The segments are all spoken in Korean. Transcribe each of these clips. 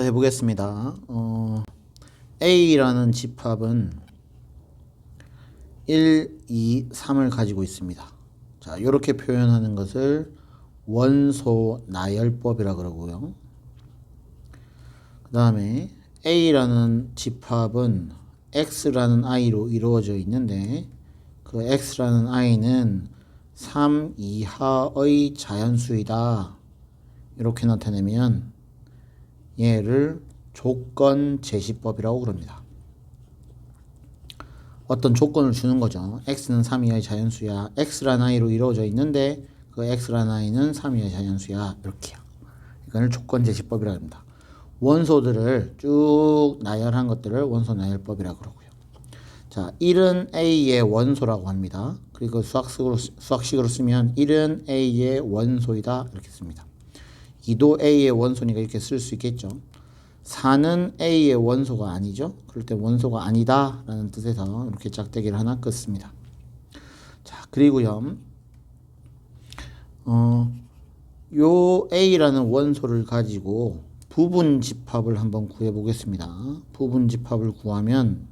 지금부터 해보겠습니다. A라는 집합은 1, 2, 3을 가지고 있습니다. 자, 이렇게 표현하는 것을 원소 나열법이라 그러고요. 그 다음에 A라는 집합은 X라는 I로 이루어져 있는데 그 X라는 I는 3 이하의 자연수이다. 이렇게 나타내면 얘를 조건 제시법이라고 그럽니다. 어떤 조건을 주는 거죠. x는 3 이하의 자연수야. x라는 i로 이루어져 있는데 그 x라는 i는 3 이하의 자연수야. 이렇게요. 이걸 조건 제시법이라고 합니다. 원소들을 쭉 나열한 것들을 원소 나열법이라고 그러고요. 자, 1은 a의 원소라고 합니다. 그리고 수학식으로 쓰면 1은 a의 원소이다. 이렇게 씁니다. 2도 a의 원소니까 이렇게 쓸 수 있겠죠. 4는 a의 원소가 아니죠. 그럴 때 원소가 아니다 라는 뜻에서 이렇게 짝대기를 하나 긋습니다. 자, 그리고요 요 a라는 원소를 가지고 부분집합을 한번 구해 보겠습니다. 부분집합을 구하면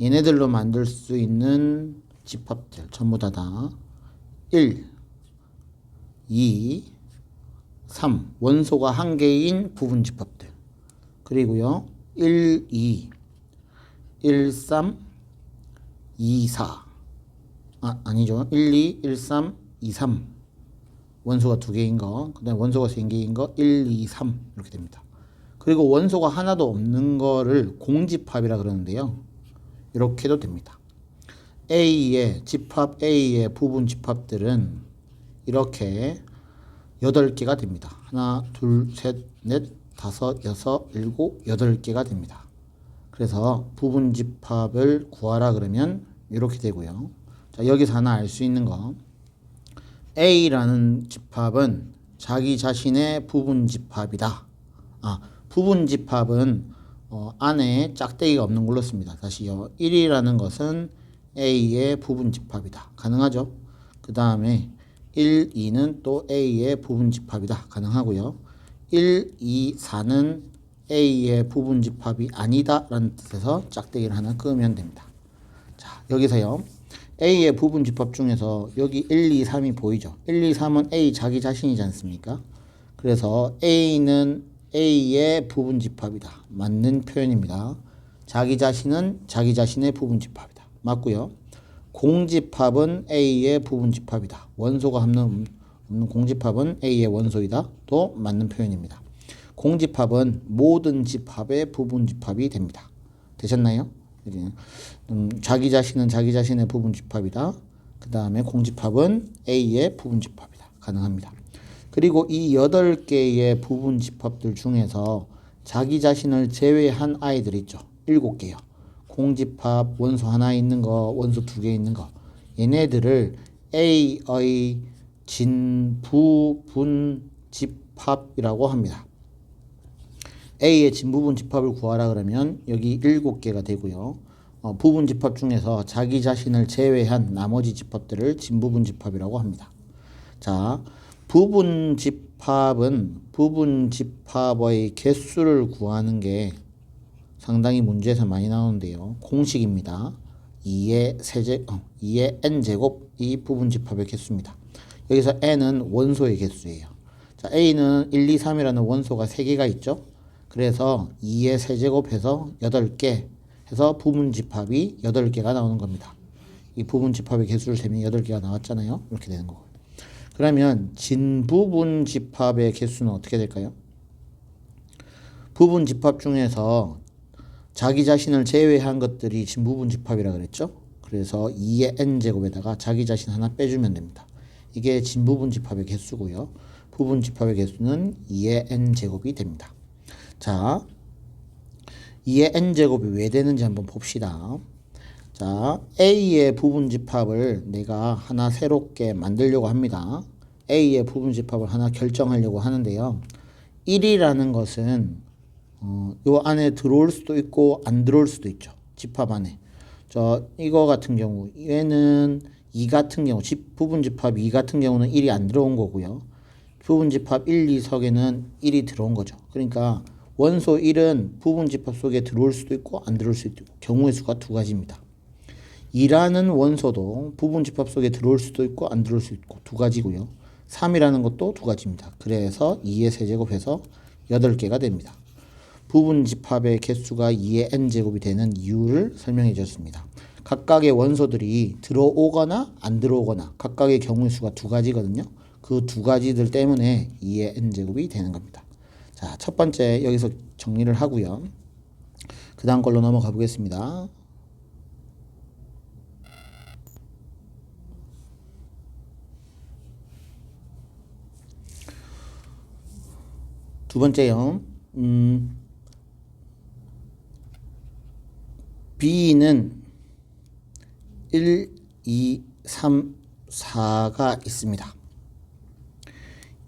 얘네들로 만들 수 있는 집합들 전부 다 1, 2, 3 원소가 한 개인 부분집합들 그리고요 1, 2, 1, 3, 2, 4 아니죠 1, 2, 1, 3, 2, 3 원소가 두 개인 거 그 다음에 원소가 세 개인 거 1, 2, 3 이렇게 됩니다. 그리고 원소가 하나도 없는 거를 공집합이라 그러는데요. 이렇게도 됩니다. A의 집합 A의 부분집합들은 이렇게 8개가 됩니다. 하나, 둘, 셋, 넷, 다섯, 여섯, 일곱, 8개가 됩니다. 그래서 부분집합을 구하라 그러면 이렇게 되고요. 자, 여기서 하나 알 수 있는 거 A라는 집합은 자기 자신의 부분집합이다. 부분집합은 안에 짝대기가 없는 걸로 씁니다. 다시요. 1이라는 것은 A의 부분집합이다. 가능하죠? 그 다음에 1, 2는 또 A의 부분집합이다. 가능하고요. 1, 2, 4는 A의 부분집합이 아니다 라는 뜻에서 짝대기를 하나 그으면 됩니다. 자, 여기서요. A의 부분집합 중에서 여기 1, 2, 3이 보이죠? 1, 2, 3은 A 자기 자신이지 않습니까? 그래서 A는 A의 부분집합이다. 맞는 표현입니다. 자기 자신은 자기 자신의 부분집합이다. 맞고요. 공집합은 A의 부분집합이다. 원소가 없는 공집합은 A의 원소이다. 또 맞는 표현입니다. 공집합은 모든 집합의 부분집합이 됩니다. 되셨나요? 자기 자신은 자기 자신의 부분집합이다. 그 다음에 공집합은 A의 부분집합이다. 가능합니다. 그리고 이 8개의 부분집합들 중에서 자기 자신을 제외한 아이들 있죠. 7개요. 공집합, 원소 하나 있는 거, 원소 2개 있는 거. 얘네들을 A의 진부분집합이라고 합니다. A의 진부분집합을 구하라 그러면 여기 7개가 되고요. 부분집합 중에서 자기 자신을 제외한 나머지 집합들을 진부분집합이라고 합니다. 자, 부분집합은 부분집합의 개수를 구하는 게 상당히 문제에서 많이 나오는데요. 공식입니다. 2의 n제곱이 부분집합의 개수입니다. 여기서 n은 원소의 개수예요. 자, A는 1, 2, 3이라는 원소가 3개가 있죠. 그래서 2의 세제곱해서 8개 해서 부분집합이 8개가 나오는 겁니다. 이 부분집합의 개수를 세면 8개가 나왔잖아요. 이렇게 되는 거고요. 그러면 진부분집합의 개수는 어떻게 될까요? 부분집합 중에서 자기 자신을 제외한 것들이 진부분집합이라 그랬죠. 그래서 2의 n제곱에다가 자기 자신 하나 빼주면 됩니다. 이게 진부분집합의 개수고요. 부분집합의 개수는 2의 n제곱이 됩니다. 자, 2의 n제곱이 왜 되는지 한번 봅시다. 자, A의 부분집합을 내가 하나 새롭게 만들려고 합니다. A의 부분집합을 하나 결정하려고 하는데요. 1이라는 것은 요 안에 들어올 수도 있고 안 들어올 수도 있죠. 집합 안에. 이거 같은 경우 얘는 2 같은 경우 부분집합 2 같은 경우는 1이 안 들어온 거고요. 부분집합 1, 2석에는 1이 들어온 거죠. 그러니까 원소 1은 부분 집합 속에 들어올 수도 있고 안 들어올 수도 있고 경우의 수가 두 가지입니다. 2라는 원소도 부분 집합 속에 들어올 수도 있고 안 들어올 수도 있고 두 가지고요. 3이라는 것도 두 가지입니다. 그래서 2의 세제곱해서 8개가 됩니다. 부분 집합의 개수가 2의 n제곱이 되는 이유를 설명해 주셨습니다. 각각의 원소들이 들어오거나 안 들어오거나 각각의 경우의 수가 두 가지거든요. 그 두 가지들 때문에 2의 n제곱이 되는 겁니다. 자, 첫 번째 여기서 정리를 하고요. 그 다음 걸로 넘어가 보겠습니다. 두 번째요. B는 1, 2, 3, 4가 있습니다.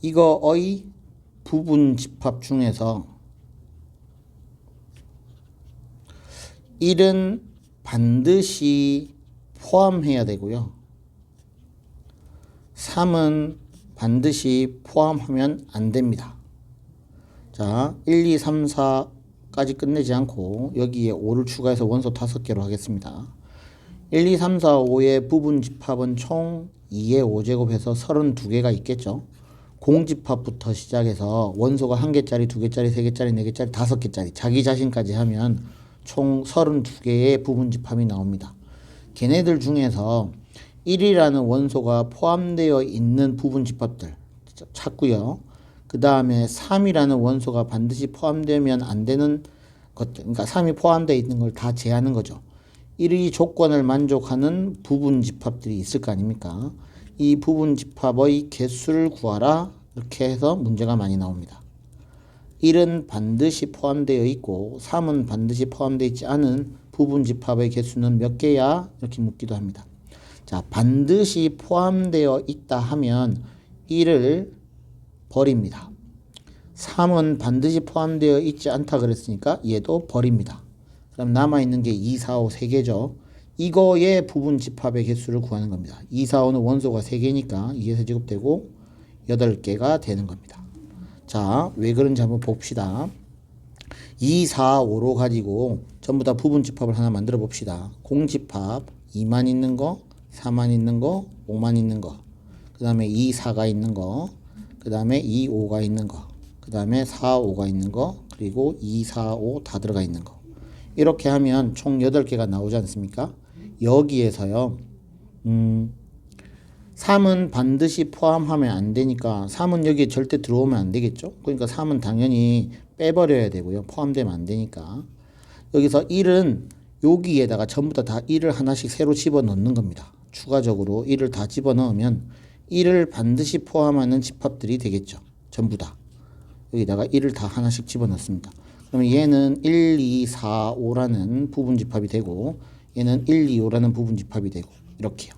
이거의 부분 집합 중에서 1은 반드시 포함해야 되고요. 3은 반드시 포함하면 안 됩니다. 자, 1, 2, 3, 4까지 끝내지 않고 여기에 5를 추가해서 원소 5개로 하겠습니다. 1, 2, 3, 4, 5의 부분 집합은 총 2의 5제곱해서 32개가 있겠죠. 공집합부터 시작해서 원소가 1개짜리, 2개짜리, 3개짜리, 4개짜리, 5개짜리 자기 자신까지 하면 총 32개의 부분 집합이 나옵니다. 걔네들 중에서 1이라는 원소가 포함되어 있는 부분 집합들 찾고요. 그 다음에 3이라는 원소가 반드시 포함되면 안 되는 것들, 그러니까 3이 포함되어 있는 걸 다 제하는 거죠. 1의 조건을 만족하는 부분 집합들이 있을 거 아닙니까? 이 부분 집합의 개수를 구하라. 이렇게 해서 문제가 많이 나옵니다. 1은 반드시 포함되어 있고 3은 반드시 포함되어 있지 않은 부분 집합의 개수는 몇 개야? 이렇게 묻기도 합니다. 자, 반드시 포함되어 있다 하면 1을 버립니다. 3은 반드시 포함되어 있지 않다 그랬으니까 얘도 버립니다. 그럼 남아있는 게 2, 4, 5 3개죠. 이거의 부분 집합의 개수를 구하는 겁니다. 2, 4, 5는 원소가 3개니까 2의 세제곱 되고 8개가 되는 겁니다. 자, 왜 그런지 한번 봅시다. 2, 4, 5로 가지고 전부 다 부분 집합을 하나 만들어 봅시다. 공집합 2만 있는 거, 4만 있는 거, 5만 있는 거, 그 다음에 2, 4가 있는 거, 그 다음에 2, 5가 있는 거, 그 다음에 4, 5가 있는 거, 그리고 2, 4, 5 다 들어가 있는 거. 이렇게 하면 총 8개가 나오지 않습니까? 여기에서요 3은 반드시 포함하면 안 되니까 3은 여기에 절대 들어오면 안 되겠죠. 그러니까 3은 당연히 빼버려야 되고요. 포함되면 안 되니까. 여기서 1은 여기에다가 전부 다 1을 하나씩 새로 집어넣는 겁니다. 추가적으로 1을 다 집어넣으면 1을 반드시 포함하는 집합들이 되겠죠. 전부 다. 여기다가 1을 다 하나씩 집어넣습니다. 그러면 얘는 1, 2, 4, 5라는 부분 집합이 되고 얘는 1, 2, 5라는 부분 집합이 되고 이렇게요.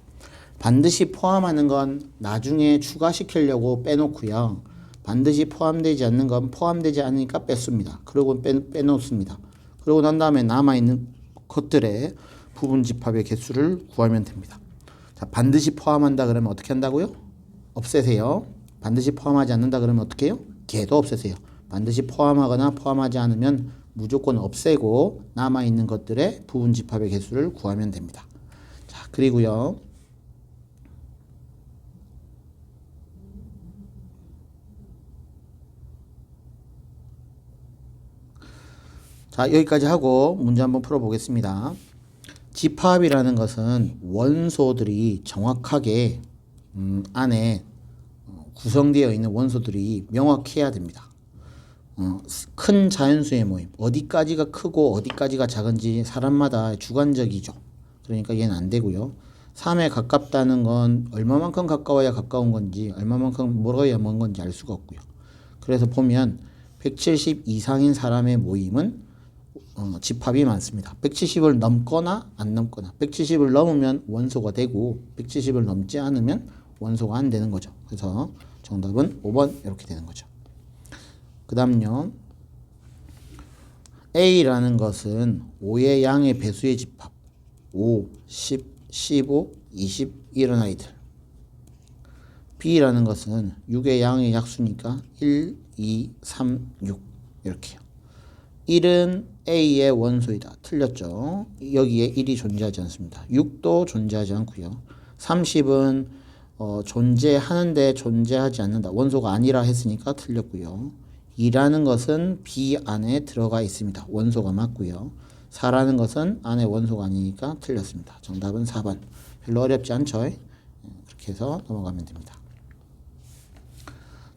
반드시 포함하는 건 나중에 추가시키려고 빼놓고요. 반드시 포함되지 않는 건 포함되지 않으니까 뺐습니다. 그리고 빼놓습니다. 그러고 난 다음에 남아있는 것들의 부분 집합의 개수를 구하면 됩니다. 자, 반드시 포함한다 그러면 어떻게 한다고요? 없애세요. 반드시 포함하지 않는다 그러면 어떻게 해요? 걔도 없애세요. 반드시 포함하거나 포함하지 않으면 무조건 없애고 남아있는 것들의 부분 집합의 개수를 구하면 됩니다. 자, 그리고요. 자, 여기까지 하고 문제 한번 풀어보겠습니다. 집합이라는 것은 원소들이 정확하게 안에 구성되어 있는 원소들이 명확해야 됩니다. 큰 자연수의 모임, 어디까지가 크고 어디까지가 작은지 사람마다 주관적이죠. 그러니까 얘는 안 되고요. 3에 가깝다는 건 얼마만큼 가까워야 가까운 건지 얼마만큼 멀어야 먼 건지 알 수가 없고요. 그래서 보면 170 이상인 사람의 모임은 집합이 많습니다. 170을 넘거나 안 넘거나 170을 넘으면 원소가 되고 170을 넘지 않으면 원소가 안 되는 거죠. 그래서 정답은 5번 이렇게 되는 거죠. 그 다음요. A라는 것은 5의 양의 배수의 집합 5, 10, 15, 20 이런 아이들. B라는 것은 6의 양의 약수니까 1, 2, 3, 6 이렇게요. 1은 A의 원소이다. 틀렸죠. 여기에 1이 존재하지 않습니다. 6도 존재하지 않고요. 30은 존재하는데 존재하지 않는다. 원소가 아니라 했으니까 틀렸고요. 2라는 것은 B 안에 들어가 있습니다. 원소가 맞고요. 4라는 것은 안에 원소가 아니니까 틀렸습니다. 정답은 4번. 별로 어렵지 않죠? 그렇게 해서 넘어가면 됩니다.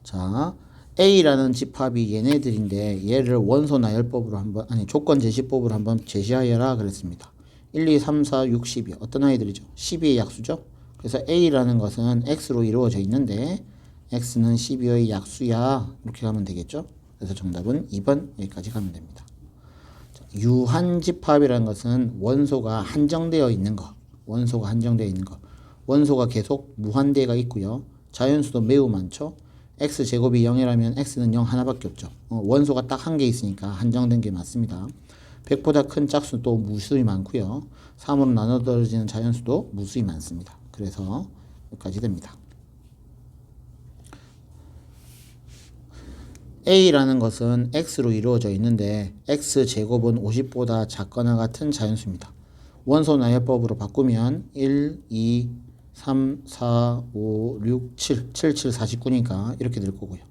자, A라는 집합이 얘네들인데 얘를 원소나 열법으로 한번 조건 제시법으로 한번 제시하여라 그랬습니다. 1, 2, 3, 4, 6, 10이 어떤 아이들이죠? 12의 약수죠? 그래서 A라는 것은 X로 이루어져 있는데 X는 12의 약수야. 이렇게 가면 되겠죠? 그래서 정답은 2번 여기까지 가면 됩니다. 자, 유한 집합이라는 것은 원소가 한정되어 있는 거. 원소가 한정되어 있는 거. 원소가 계속 무한대가 있고요. 자연수도 매우 많죠. x제곱이 0이라면 x는 0 하나밖에 없죠. 원소가 딱 한 개 있으니까 한정된 게 맞습니다. 100보다 큰 짝수도 무수히 많고요. 3으로 나눠 떨어지는 자연수도 무수히 많습니다. 그래서 여기까지 됩니다. A라는 것은 x로 이루어져 있는데 x제곱은 50보다 작거나 같은 자연수입니다. 원소 나열법으로 바꾸면 1, 2, 3, 4, 5, 6, 7, 7, 7, 49니까 이렇게 될 거고요.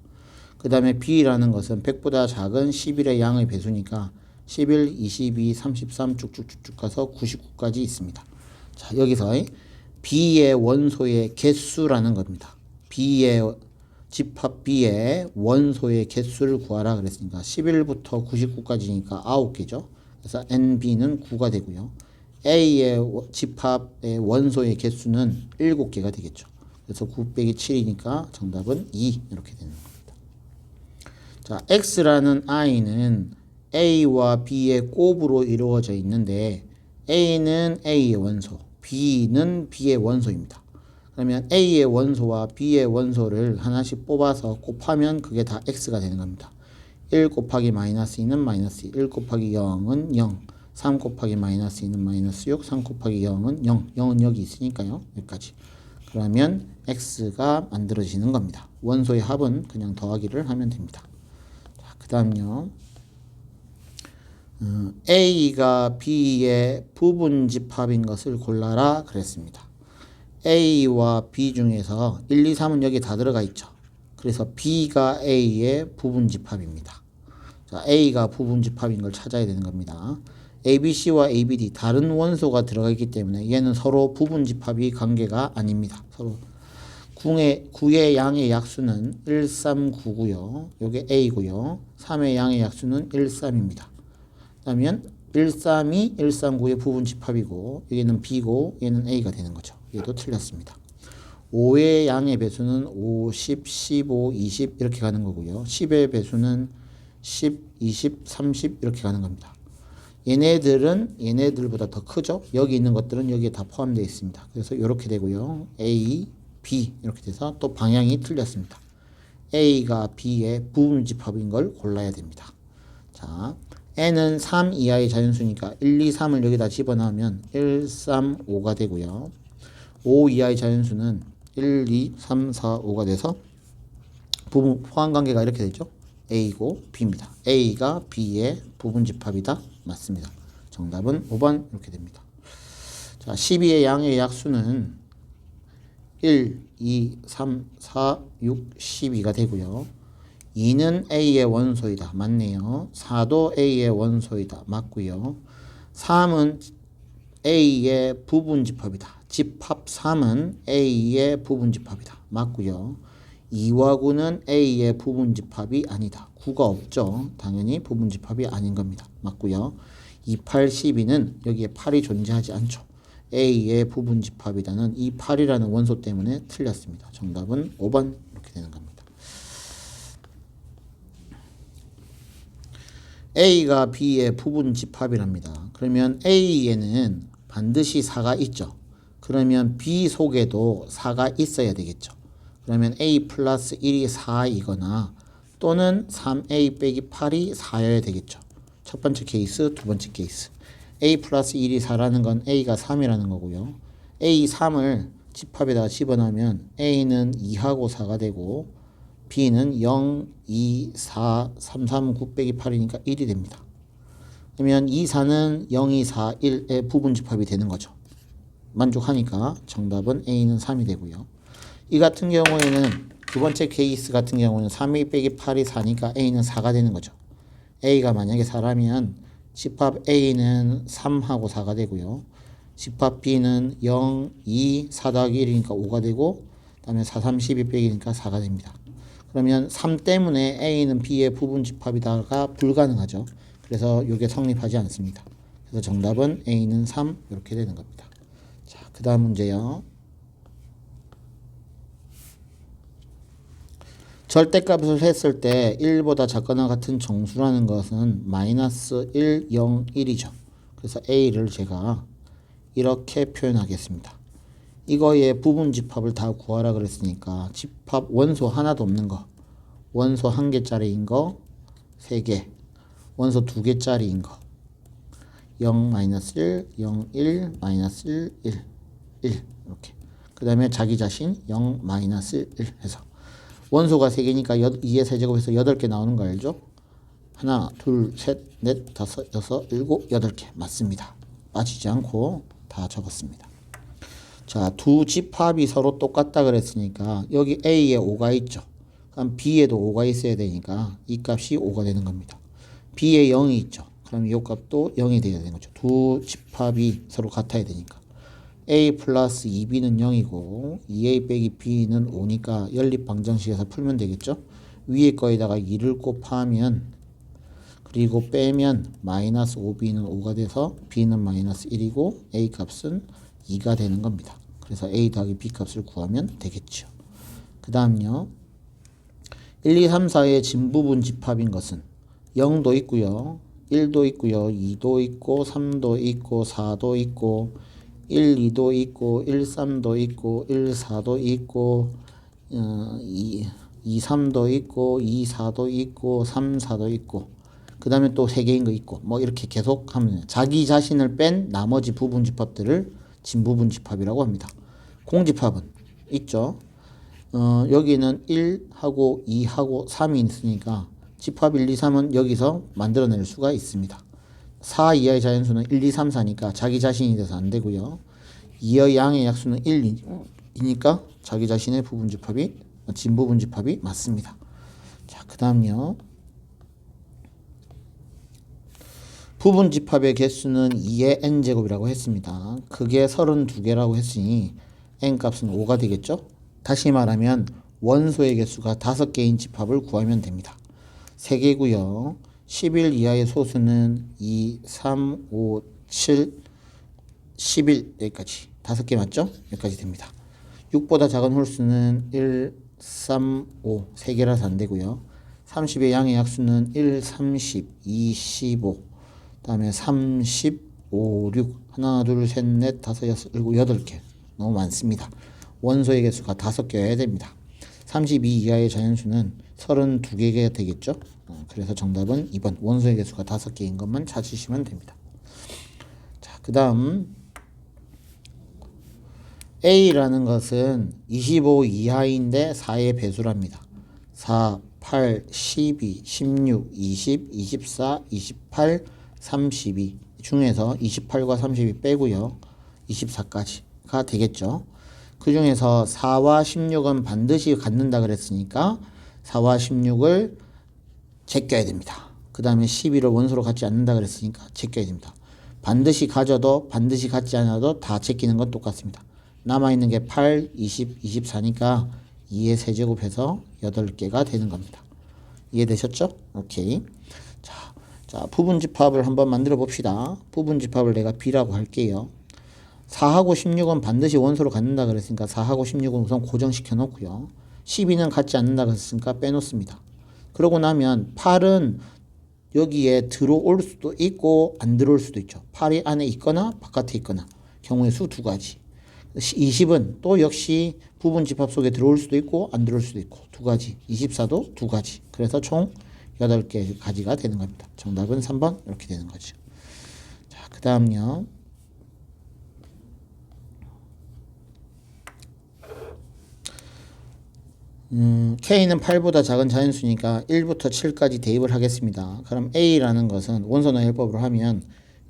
그 다음에 B라는 것은 100보다 작은 11의 양의 배수니까 11, 22, 33 쭉쭉쭉쭉 가서 99까지 있습니다. 자, 여기서 B의 원소의 개수라는 겁니다. B의 집합 B의 원소의 개수를 구하라 그랬으니까 11부터 99까지니까 9개죠. 그래서 NB는 9가 되고요. A의 집합의 원소의 개수는 7개가 되겠죠. 그래서 9 빼기 7이니까 정답은 2 이렇게 되는 겁니다. 자, X라는 I는 A와 B의 곱으로 이루어져 있는데 A는 A의 원소, B는 B의 원소입니다. 그러면 A의 원소와 B의 원소를 하나씩 뽑아서 곱하면 그게 다 X가 되는 겁니다. 1 곱하기 마이너스 2는 마이너스 2, 1 곱하기 0은 0, 3 곱하기 마이너스 2는 마이너스 6, 3 곱하기 0은 0, 0은 여기 있으니까요. 여기까지. 그러면 X가 만들어지는 겁니다. 원소의 합은 그냥 더하기를 하면 됩니다. 자, 그 다음요. A가 B의 부분집합인 것을 골라라 그랬습니다. A와 B 중에서 1, 2, 3은 여기 다 들어가 있죠. 그래서 B가 A의 부분집합입니다. 자, A가 부분집합인 걸 찾아야 되는 겁니다. ABC와 ABD 다른 원소가 들어가 있기 때문에 얘는 서로 부분집합이 관계가 아닙니다. 서로 9의 양의 약수는 1399고요. 요게 A고요. 3의 양의 약수는 13입니다. 그러면 132, 139의 부분집합이고 여기는 B고 얘는 A가 되는 거죠. 얘도 틀렸습니다. 5의 양의 배수는 5, 10, 15, 20 이렇게 가는 거고요. 10의 배수는 10, 20, 30 이렇게 가는 겁니다. 얘네들은 얘네들보다 더 크죠. 여기 있는 것들은 여기에 다 포함되어 있습니다. 그래서 이렇게 되고요. A, B 이렇게 돼서 또 방향이 틀렸습니다. A가 B의 부분집합인 걸 골라야 됩니다. 자, N은 3 이하의 자연수니까 1, 2, 3을 여기다 집어넣으면 1, 3, 5가 되고요. 5 이하의 자연수는 1, 2, 3, 4, 5가 돼서 부분 포함관계가 이렇게 되죠. A고 B입니다. A가 B의 부분집합이다. 맞습니다. 정답은 5번 이렇게 됩니다. 자, 12의 양의 약수는 1, 2, 3, 4, 6, 12가 되고요. 2는 A의 원소이다. 맞네요. 4도 A의 원소이다. 맞고요. 3은 A의 부분집합이다. 집합 3은 A의 부분집합이다. 맞고요. 2와 9는 A의 부분집합이 아니다. 9가 없죠. 당연히 부분집합이 아닌 겁니다. 맞고요. 2, 8, 12는 여기에 8이 존재하지 않죠. A의 부분집합이다는 이 8이라는 원소 때문에 틀렸습니다. 정답은 5번 이렇게 되는 겁니다. A가 B의 부분집합이랍니다. 그러면 A에는 반드시 4가 있죠. 그러면 B 속에도 4가 있어야 되겠죠. 그러면 A 플러스 1이 4이거나 또는 3A 빼기 8이 4여야 되겠죠. 첫 번째 케이스, 두 번째 케이스. A 플러스 1이 4라는 건 A가 3이라는 거고요. A 3을 집합에다가 집어넣으면 A는 2하고 4가 되고 B는 0, 2, 4, 3, 3, 9 빼기 8이니까 1이 됩니다. 그러면 2, 4는 0, 2, 4, 1의 부분집합이 되는 거죠. 만족하니까 정답은 A는 3이 되고요. 이 같은 경우에는 두 번째 케이스 같은 경우는 3A 빼기 8이 4니까 A는 4가 되는 거죠. A가 만약에 4라면 집합 A는 3하고 4가 되고요. 집합 B는 0, 2, 4 더하기 1이니까 5가 되고 그 다음에 4, 3, 12 빼기니까 4가 됩니다. 그러면 3 때문에 A는 B의 부분집합이다가 불가능하죠. 그래서 이게 성립하지 않습니다. 그래서 정답은 A는 3 이렇게 되는 겁니다. 자, 그 다음 문제요. 절대값을 했을 때 1보다 작거나 같은 정수라는 것은 마이너스 1, 0, 1이죠. 그래서 A를 제가 이렇게 표현하겠습니다. 이거의 부분집합을 다 구하라 그랬으니까 집합 원소 하나도 없는 거, 원소 1개짜리인 거 3개, 원소 2개짜리인 거 0, 1, 0, 1, 1, 1, 1 이렇게. 그 다음에 자기 자신 0, 1 해서 원소가 3개니까 2의 세제곱해서 8개 나오는 거 알죠? 하나, 둘, 셋, 넷, 다섯, 여섯, 일곱, 8개 맞습니다. 빠지지 않고 다 적었습니다. 자, 두 집합이 서로 똑같다 그랬으니까 여기 A에 5가 있죠. 그럼 B에도 5가 있어야 되니까 이 값이 5가 되는 겁니다. B에 0이 있죠. 그럼 이 값도 0이 되어야 되는 거죠. 두 집합이 서로 같아야 되니까. A 플러스 2B는 0이고 2A 빼기 B는 5니까 연립방정식에서 풀면 되겠죠. 위에 거에다가 2를 곱하면 그리고 빼면 마이너스 5B는 5가 돼서 B는 마이너스 1이고 A 값은 2가 되는 겁니다. 그래서 A 더하기 B 값을 구하면 되겠죠. 그 다음요. 1, 2, 3, 4의 진부분 집합인 것은 0도 있고요. 1도 있고요. 2도 있고 3도 있고 4도 있고 1, 2도 있고 1, 3도 있고 1, 4도 있고 2, 3도 있고 2, 4도 있고 3, 4도 있고 그 다음에 또 3개인 거 있고 뭐 이렇게 계속 하면 자기 자신을 뺀 나머지 부분 집합들을 진부분 집합이라고 합니다. 공집합은 있죠. 여기는 1하고 2하고 3이 있으니까 집합 1, 2, 3은 여기서 만들어낼 수가 있습니다. 4 이하의 자연수는 1, 2, 3, 4니까 자기 자신이 돼서 안 되고요. 2의 양의 약수는 1이니까 자기 자신의 부분집합이 진부분집합이 맞습니다. 자, 그 다음요. 부분집합의 개수는 2의 n제곱이라고 했습니다. 그게 32개라고 했으니 n값은 5가 되겠죠. 다시 말하면 원소의 개수가 5개인 집합을 구하면 됩니다. 3개고요. 11 이하의 소수는 2, 3, 5, 7, 11 여기까지 5개 맞죠? 여기까지 됩니다. 6보다 작은 홀수는 1, 3, 5 3개라서 안 되고요. 30의 양의 약수는 1, 30, 2, 15 그 다음에 35, 6 하나, 둘, 셋, 넷, 다섯, 여섯, 일곱, 8개 너무 많습니다. 원소의 개수가 5개여야 됩니다. 32 이하의 자연수는 32개가 되겠죠. 그래서 정답은 2번 원소의 개수가 5개인 것만 찾으시면 됩니다. 자, 그 다음 A라는 것은 25 이하인데 4의 배수랍니다. 4, 8, 12, 16, 20, 24, 28, 32 중에서 28과 32 빼고요. 24까지가 되겠죠. 그 중에서 4와 16은 반드시 갖는다 그랬으니까 4와 16을 제껴야 됩니다. 그 다음에 12를 원소로 갖지 않는다 그랬으니까 제껴야 됩니다. 반드시 가져도 반드시 갖지 않아도 다 제끼는 건 똑같습니다. 남아있는 게 8, 20, 24니까 2의 세제곱해서 8개가 되는 겁니다. 이해되셨죠? 오케이. 자, 부분집합을 한번 만들어 봅시다. 부분집합을 내가 B라고 할게요. 4하고 16은 반드시 원소로 갖는다 그랬으니까 4하고 16은 우선 고정시켜 놓고요. 12는 갖지 않는다 그랬으니까 빼놓습니다. 그러고 나면 8은 여기에 들어올 수도 있고 안 들어올 수도 있죠. 8이 안에 있거나 바깥에 있거나 경우의 수 2가지. 20은 또 역시 부분집합 속에 들어올 수도 있고 안 들어올 수도 있고 2가지. 24도 2가지. 그래서 총 8개가지가 되는 겁니다. 정답은 3번 이렇게 되는 거죠. 자, 그 다음요. K는 8보다 작은 자연수니까 1부터 7까지 대입을 하겠습니다. 그럼 A라는 것은 원소나 해법으로 하면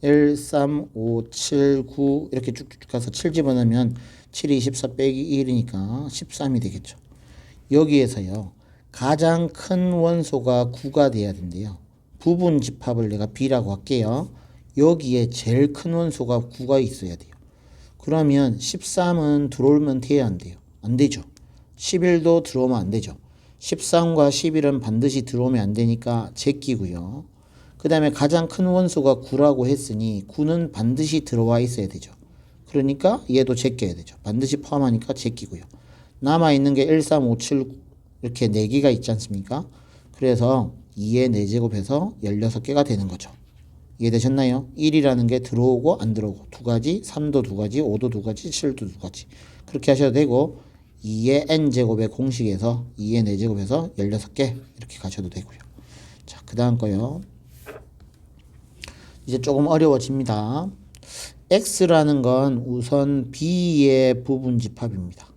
1, 3, 5, 7, 9 이렇게 쭉쭉 가서 7 집어넣으면 7이 14 빼기 1이니까 13이 되겠죠. 여기에서요. 가장 큰 원소가 9가 돼야 된대요. 부분 집합을 내가 B라고 할게요. 여기에 제일 큰 원소가 9가 있어야 돼요. 그러면 13은 들어오면 돼야 안 돼요. 안 되죠. 11도 들어오면 안 되죠. 13과 11은 반드시 들어오면 안 되니까 제끼고요. 그 다음에 가장 큰 원소가 9라고 했으니 9는 반드시 들어와 있어야 되죠. 그러니까 얘도 제껴야 되죠. 반드시 포함하니까 제끼고요. 남아있는 게 1, 3, 5, 7 이렇게 4개가 있지 않습니까? 그래서 2의 4제곱해서 16개가 되는 거죠. 이해되셨나요? 1이라는 게 들어오고 안 들어오고 두 가지, 3도 두 가지, 5도 두 가지, 7도 두 가지. 그렇게 하셔도 되고 2의 n제곱의 공식에서 2의 4제곱해서 16개 이렇게 가셔도 되고요. 자, 그 다음 거요. 이제 조금 어려워집니다. x라는 건 우선 b의 부분 집합입니다.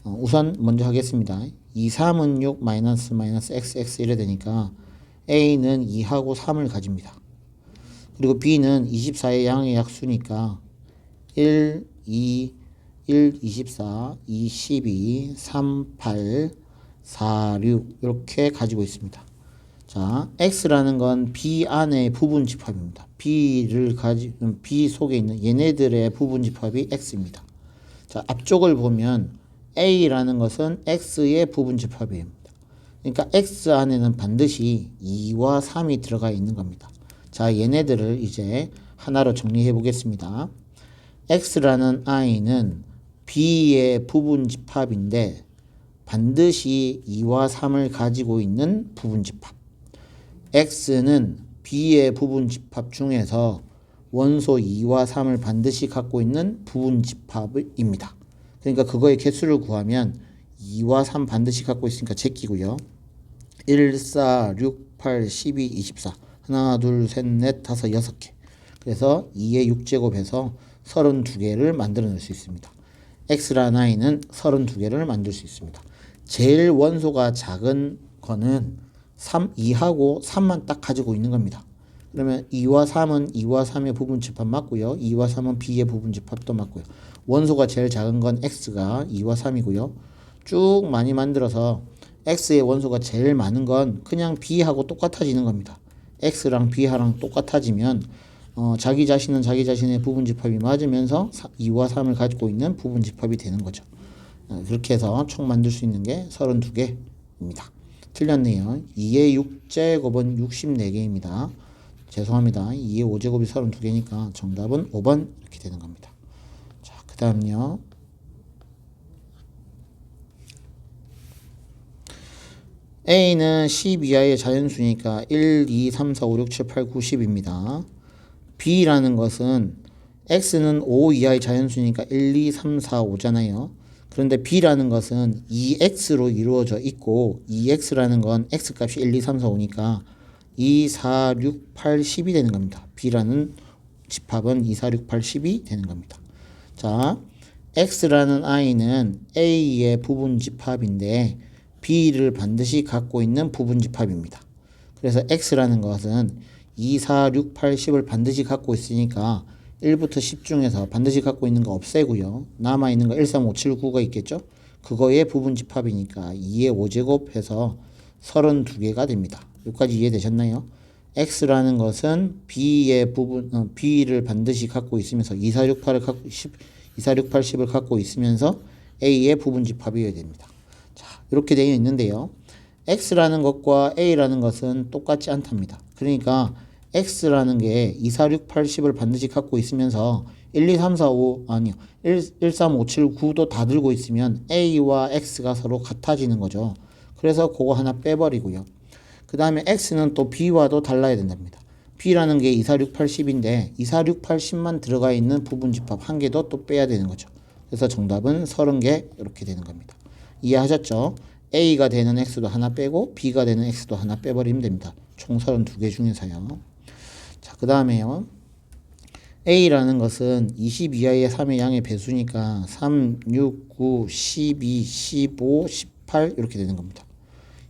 우선 먼저 하겠습니다. 2, 3은 6, 마이너스 xx 이래 되니까 a는 2하고 3을 가집니다. 그리고 b는 24의 양의 약수니까 1, 2, 1, 24, 2, 12, 3, 8, 4, 6 이렇게 가지고 있습니다. 자, x라는 건 b 안의 부분 집합입니다. b 속에 있는 얘네들의 부분 집합이 x입니다. 자, 앞쪽을 보면 a라는 것은 x의 부분 집합입니다. 그러니까 x 안에는 반드시 2와 3이 들어가 있는 겁니다. 자, 얘네들을 이제 하나로 정리해 보겠습니다. x라는 i는 b의 부분 집합인데 반드시 2와 3을 가지고 있는 부분 집합. x는 b의 부분 집합 중에서 원소 2와 3을 반드시 갖고 있는 부분 집합입니다. 그러니까 그거의 개수를 구하면 2와 3 반드시 갖고 있으니까 제끼고요. 1, 4, 6, 8, 12, 24 하나, 둘, 셋, 넷, 다섯, 6개. 그래서 2의 6제곱해서 32개를 만들어낼 수 있습니다. x라는 i는 32개를 만들 수 있습니다. 제일 원소가 작은 거는 2하고 3만 딱 가지고 있는 겁니다. 그러면 2와 3은 2와 3의 부분 집합 맞고요. 2와 3은 b의 부분 집합도 맞고요. 원소가 제일 작은 건 x가 2와 3이고요. 쭉 많이 만들어서 x의 원소가 제일 많은 건 그냥 b하고 똑같아지는 겁니다. x랑 b하랑 똑같아지면 자기 자신은 자기 자신의 부분 집합이 맞으면서 2와 3을 가지고 있는 부분 집합이 되는 거죠. 그렇게 해서 총 만들 수 있는 게 32개입니다. 틀렸네요. 2의 6제곱은 64개입니다. 죄송합니다. 2의 5제곱이 32개니까 정답은 5번 이렇게 되는 겁니다. 자, 그 다음요. A는 10 이하의 자연수니까 1, 2, 3, 4, 5, 6, 7, 8, 9, 10입니다. B라는 것은 X는 5 이하의 자연수니까 1, 2, 3, 4, 5잖아요. 그런데 B라는 것은 2X로 이루어져 있고 2X라는 건 X값이 1, 2, 3, 4, 5니까 2, 4, 6, 8, 10이 되는 겁니다. B라는 집합은 2, 4, 6, 8, 10이 되는 겁니다. 자, X라는 I는 A의 부분 집합인데 B를 반드시 갖고 있는 부분 집합입니다. 그래서 X라는 것은 2, 4, 6, 8, 10을 반드시 갖고 있으니까 1부터 10 중에서 반드시 갖고 있는 거 없애고요. 남아있는 거 1, 3, 5, 7, 9가 있겠죠? 그거의 부분 집합이니까 2의 5제곱 해서 32개가 됩니다. 여기까지 이해되셨나요? X라는 것은 B의 부분, B를 반드시 갖고 있으면서 2, 4, 6, 8을 갖고 2, 4, 6, 8, 10을 갖고 있으면서 A의 부분 집합이어야 됩니다. 자, 이렇게 되어 있는데요. X라는 것과 A라는 것은 똑같지 않답니다. 그러니까 X라는 게 2, 4, 6, 8, 10을 반드시 갖고 있으면서 1, 2, 3, 4, 5 아니요 1, 3, 5, 7, 9도 다 들고 있으면 A와 X가 서로 같아지는 거죠. 그래서 그거 하나 빼버리고요. 그 다음에 X는 또 B와도 달라야 된답니다. B라는 게 2, 4, 6, 8, 10인데 2, 4, 6, 8, 10만 들어가 있는 부분 집합 한 개도 또 빼야 되는 거죠. 그래서 정답은 30개 이렇게 되는 겁니다. 이해하셨죠? A가 되는 X도 하나 빼고 B가 되는 X도 하나 빼버리면 됩니다. 총 32개 중에서요. 자, 그 다음에요. A라는 것은 20 이하의 3의 양의 배수니까 3, 6, 9, 12, 15, 18 이렇게 되는 겁니다.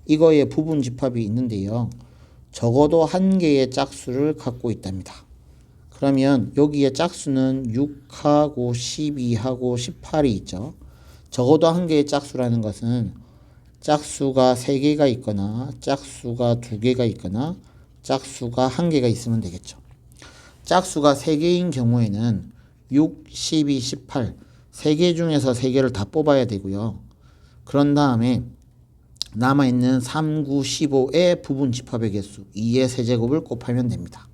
이거의 부분 집합이 있는데요. 적어도 한 개의 짝수를 갖고 있답니다. 그러면 여기에 짝수는 6하고 12하고 18이 있죠. 적어도 한 개의 짝수라는 것은 짝수가 3개가 있거나 짝수가 2개가 있거나 짝수가 1개가 있으면 되겠죠. 짝수가 3개인 경우에는 6, 12, 18 3개 중에서 3개를 다 뽑아야 되고요. 그런 다음에 남아있는 3, 9, 15의 부분 집합의 개수 2의 세제곱을 곱하면 됩니다.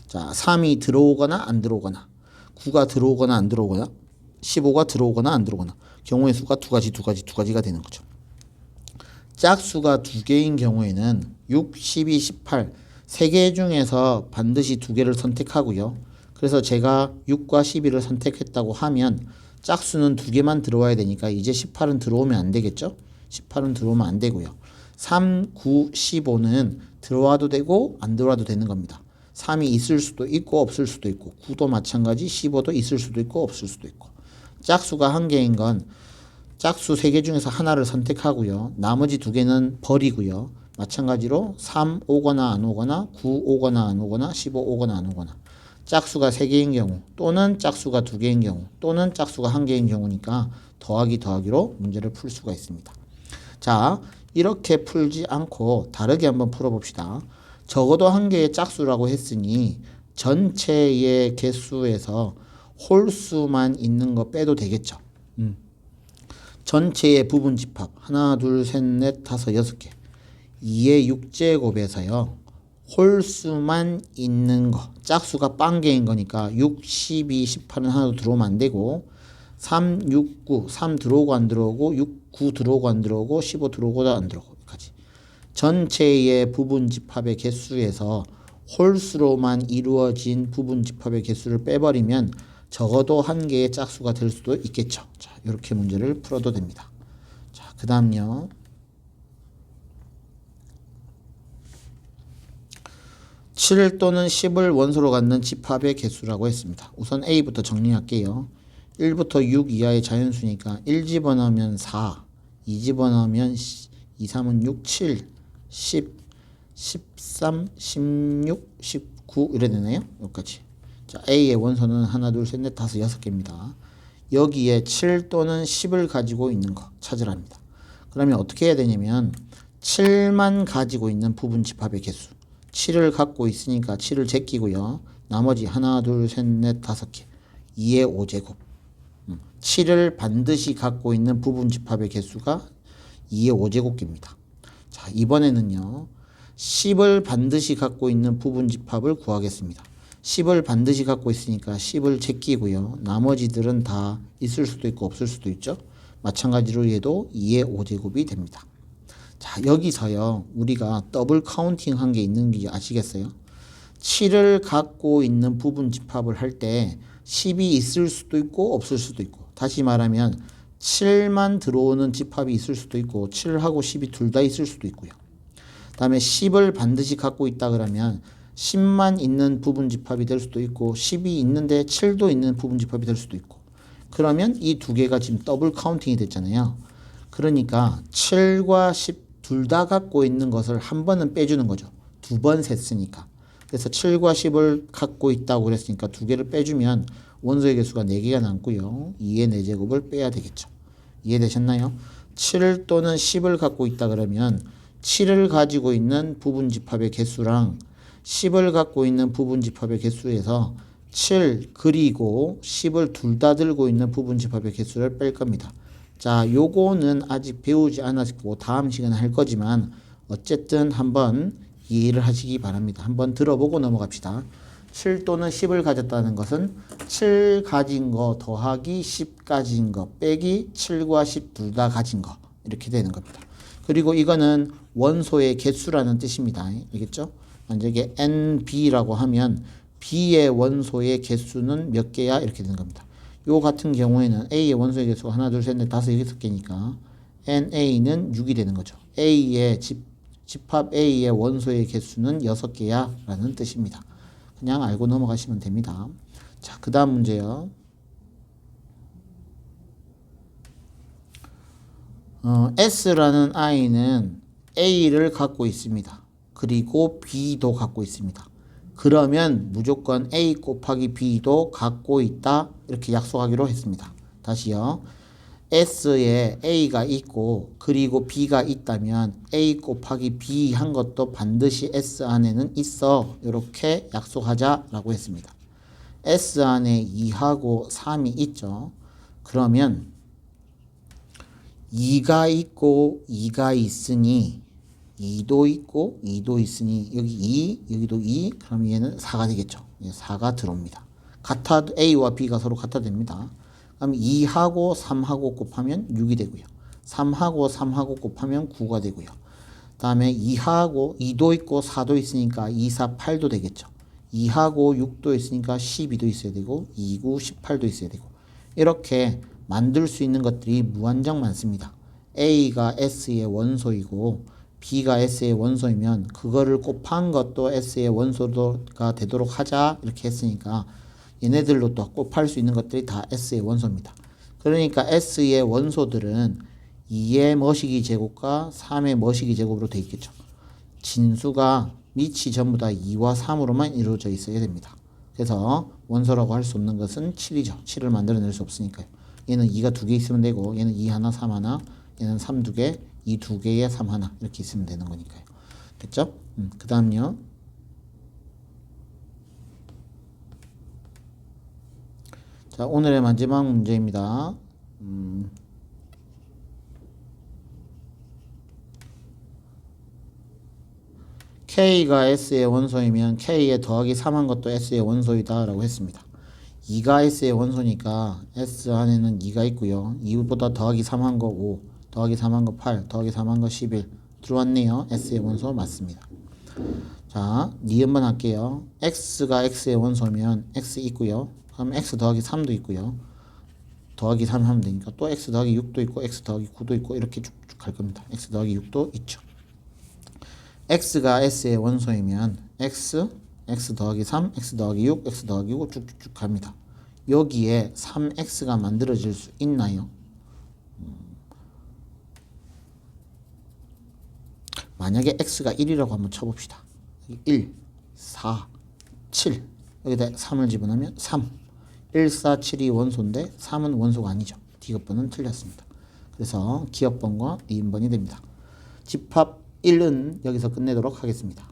자, 3이 들어오거나 안 들어오거나 9가 들어오거나 안 들어오거나 15가 들어오거나 안 들어오거나 경우의 수가 두 가지가 되는 거죠. 짝수가 2개인 경우에는 6, 12, 18 3개 중에서 반드시 2개를 선택하고요. 그래서 제가 6과 12를 선택했다고 하면 짝수는 2개만 들어와야 되니까 이제 18은 들어오면 안 되겠죠? 18은 들어오면 안 되고요. 3, 9, 15는 들어와도 되고 안 들어와도 되는 겁니다. 3이 있을 수도 있고 없을 수도 있고 9도 마찬가지 15도 있을 수도 있고 없을 수도 있고 짝수가 1개인 건 짝수 3개 중에서 하나를 선택하고요. 나머지 2개는 버리고요. 마찬가지로 3 오거나 안 오거나 9 오거나 안 오거나 15 오거나 안 오거나 짝수가 3개인 경우 또는 짝수가 2개인 경우 또는 짝수가 1개인 경우니까 더하기로 문제를 풀 수가 있습니다. 자, 이렇게 풀지 않고 다르게 한번 풀어봅시다. 적어도 1개의 짝수라고 했으니 전체의 개수에서 홀수만 있는 거 빼도 되겠죠. 전체의 부분 집합 하나, 둘, 셋, 넷, 다섯, 6개 2의 6제곱에서요. 홀수만 있는 거 짝수가 빵개인 거니까 6, 12, 18은 하나도 들어오면 안 되고 3, 6, 9 3 들어오고 안 들어오고 6, 9 들어오고 안 들어오고 15 들어오고도 안 들어오고 여기까지 전체의 부분 집합의 개수에서 홀수로만 이루어진 부분 집합의 개수를 빼버리면 적어도 1개의 짝수가 될 수도 있겠죠. 자, 이렇게 문제를 풀어도 됩니다. 자, 그 다음요. 7 또는 10을 원소로 갖는 집합의 개수라고 했습니다. 우선 A부터 정리할게요. 1부터 6 이하의 자연수니까 1 집어넣으면 4, 2 집어넣으면 2, 3은 6, 7, 10, 13, 16, 19 이래 되네요. 여기까지. 자, A의 원소는 하나, 둘, 셋, 넷, 다섯, 6개입니다. 여기에 7 또는 10을 가지고 있는 거 찾으랍니다. 그러면 어떻게 해야 되냐면 7만 가지고 있는 부분 집합의 개수 7을 갖고 있으니까 7을 제끼고요. 나머지 하나, 둘, 셋, 넷, 5개 2의 5제곱 7을 반드시 갖고 있는 부분 집합의 개수가 2의 5제곱개입니다. 자, 이번에는요. 10을 반드시 갖고 있는 부분 집합을 구하겠습니다. 10을 반드시 갖고 있으니까 10을 제끼고요. 나머지들은 다 있을 수도 있고 없을 수도 있죠. 마찬가지로 얘도 2의 5제곱이 됩니다. 자, 여기서요. 우리가 더블 카운팅 한 게 있는 게 아시겠어요? 7을 갖고 있는 부분 집합을 할 때 10이 있을 수도 있고 없을 수도 있고 다시 말하면 7만 들어오는 집합이 있을 수도 있고 7하고 10이 둘 다 있을 수도 있고요. 다음에 10을 반드시 갖고 있다 그러면 10만 있는 부분 집합이 될 수도 있고 10이 있는데 7도 있는 부분 집합이 될 수도 있고 그러면 이 두 개가 지금 더블 카운팅이 됐잖아요. 그러니까 7과 10 둘 다 갖고 있는 것을 한 번은 빼주는 거죠. 2번 셌으니까. 그래서 7과 10을 갖고 있다고 그랬으니까 2개를 빼주면 원소의 개수가 4개가 남고요. 2의 4제곱을 빼야 되겠죠. 이해되셨나요? 7 또는 10을 갖고 있다 그러면 7을 가지고 있는 부분 집합의 개수랑 10을 갖고 있는 부분 집합의 개수에서 7 그리고 10을 둘 다 들고 있는 부분 집합의 개수를 뺄 겁니다. 자, 요거는 아직 배우지 않았고 다음 시간에 할 거지만 어쨌든 한번 이해를 하시기 바랍니다. 한번 들어보고 넘어갑시다. 7 또는 10을 가졌다는 것은 7 가진 거 더하기 10 가진 거 빼기 7과 10 둘 다 가진 거 이렇게 되는 겁니다. 그리고 이거는 원소의 개수라는 뜻입니다. 알겠죠? 만약에 NB라고 하면 B의 원소의 개수는 몇 개야? 이렇게 되는 겁니다. 요 같은 경우에는 A의 원소의 개수가 하나, 둘, 셋, 넷, 다섯, 6개니까 NA는 6이 되는 거죠. A의 집합 A의 원소의 개수는 6개야 라는 뜻입니다. 그냥 알고 넘어가시면 됩니다. 자, 그 다음 문제요. S라는 I는 A를 갖고 있습니다. 그리고 B도 갖고 있습니다. 그러면 무조건 A 곱하기 B도 갖고 있다. 이렇게 약속하기로 했습니다. 다시요. S에 A가 있고 그리고 B가 있다면 A 곱하기 B 한 것도 반드시 S 안에는 있어. 이렇게 약속하자라고 했습니다. S 안에 2하고 3이 있죠. 그러면 2가 있고 2가 있으니 2도 있고 2도 있으니 여기 2, 여기도 2, 그럼 얘는 4가 되겠죠. 4가 들어옵니다. 같아도 A와 B가 서로 같아 됩니다. 그럼 2하고 3하고 곱하면 6이 되고요. 3하고 3하고 곱하면 9가 되고요. 그 다음에 2하고 2도 있고 4도 있으니까 2, 4, 8도 되겠죠. 2하고 6도 있으니까 12도 있어야 되고 2, 9, 18도 있어야 되고 이렇게 만들 수 있는 것들이 무한정 많습니다. A가 S의 원소이고 B가 S의 원소이면 그거를 곱한 것도 S의 원소가 되도록 하자 이렇게 했으니까 얘네들로 또 곱할 수 있는 것들이 다 S의 원소입니다. 그러니까 S의 원소들은 2의 머시기 제곱과 3의 머시기 제곱으로 되어 있겠죠. 진수가 밑이 전부 다 2와 3으로만 이루어져 있어야 됩니다. 그래서 원소라고 할 수 없는 것은 7이죠. 7을 만들어낼 수 없으니까요. 얘는 2가 2개 있으면 되고 얘는 2 하나 3 하나 얘는 3 2개 2 2개에 3 하나 이렇게 있으면 되는 거니까요. 됐죠? 그 다음요. 자, 오늘의 마지막 문제입니다. K가 S의 원소이면 K에 더하기 3한 것도 S의 원소이다 라고 했습니다. 2가 S의 원소니까 S 안에는 2가 있고요. 2보다 더하기 3한 거 5, 더하기 3한 거 8, 더하기 3한 거 11 들어왔네요. S의 원소 맞습니다. 자, 니은번 할게요. X가 X의 원소면 X 있고요. 그럼 X 더하기 3도 있고요. 더하기 3 하면 되니까 또 X 더하기 6도 있고 X 더하기 9도 있고 이렇게 쭉쭉 갈 겁니다. X 더하기 6도 있죠. X가 S의 원소이면 X 더하기 3, X 더하기 6, X 더하기 5 쭉쭉쭉 갑니다. 여기에 3X가 만들어질 수 있나요? 만약에 X가 1이라고 한번 쳐봅시다. 1, 4, 7 여기다 3을 집어넣으면 3 1, 4, 7이 원소인데 3은 원소가 아니죠. D급번은 틀렸습니다. 그래서 기업번과 니은번이 됩니다. 집합 1은 여기서 끝내도록 하겠습니다.